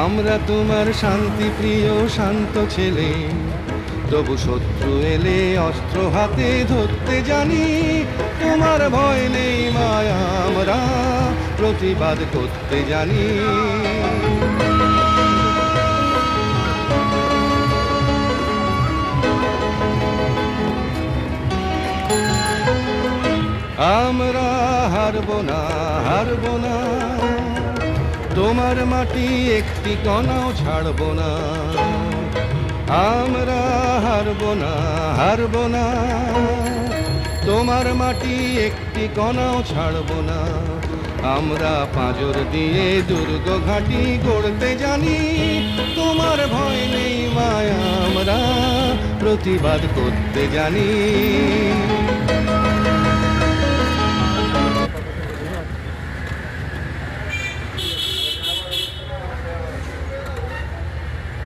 আমরা তোমার শান্তি প্রিয় শান্ত ছেলে, তবু শত্রু এলে অস্ত্র হাতে ধরতে জানি। তোমার ভয় নেই মায়া, আমরা প্রতিবাদ করতে জানি। আমরা হারবো না, হারবো না, তোমার মাটি একটি কণাও ছাড়বো না। আমরা হারবো না, হারবো না, তোমার মাটি একটি কণাও ছাড়বো না। আমরা পাঁজর দিয়ে দুর্গ ঘাঁটি গড়তে জানি। তোমার ভয় নেই মায়া, আমরা প্রতিবাদ করতে জানি।